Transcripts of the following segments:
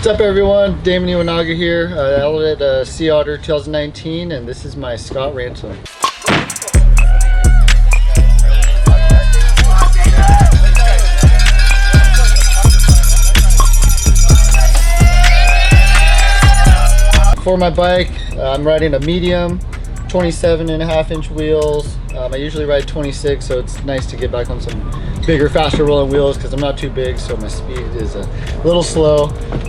What's up everyone, Damon Iwanaga here, out at Sea Otter 2019, and this is my Scott Ransom. For my bike, I'm riding a medium, 27.5-inch wheels. I usually ride 26, so it's nice to get back on some bigger, faster rolling wheels because I'm not too big, so my speed is a little slow.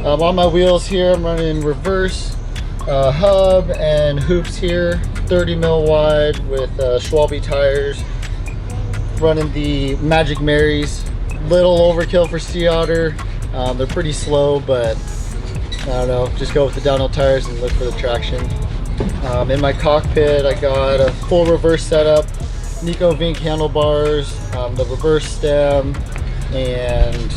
On my wheels here, I'm running reverse hub and hoops here, 30 mil wide with Schwalbe tires. Running the Magic Marys, little overkill for Sea Otter. They're pretty slow, but I don't know, just go with the downhill tires and look for the traction. In my cockpit, I got a full reverse setup, Nico Vink handlebars, the reverse stem, and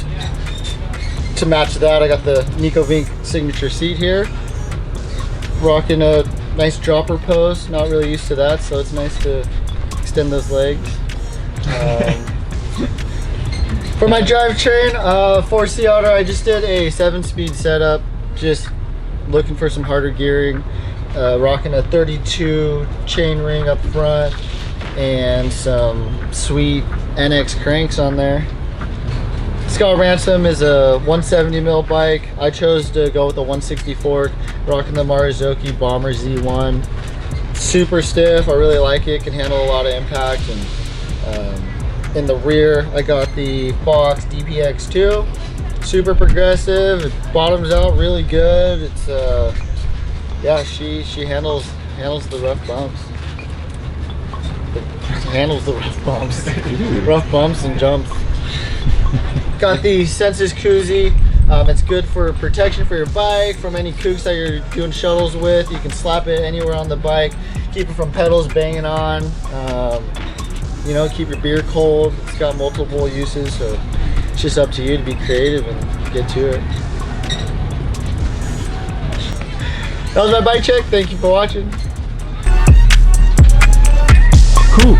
to match that, I got the Nico Vink signature seat here. Rocking a nice dropper pose, not really used to that, so it's nice to extend those legs. For my drivetrain, for Sea Otter, I just did a 7-speed setup, just looking for some harder gearing. Rocking a 32 chain ring up front and some sweet NX cranks on there. Scott Ransom is a 170 mil bike. I chose to go with a 160 fork, rocking the Maruzoki Bomber Z1. Super stiff, I really like it, can handle a lot of impact. And in the rear, I got the Fox DPX2. Super progressive, it bottoms out really good. It's yeah, she handles the rough bumps. Handles the rough bumps. Rough bumps and jumps. Got the Senses koozie. It's good for protection for your bike from any kooks that you're doing shuttles with. You can slap it anywhere on the bike, keep it from pedals banging on. You know, keep your beer cold. It's got multiple uses, so it's just up to you to be creative and get to it. That was my bike check. Thank you for watching. Cool.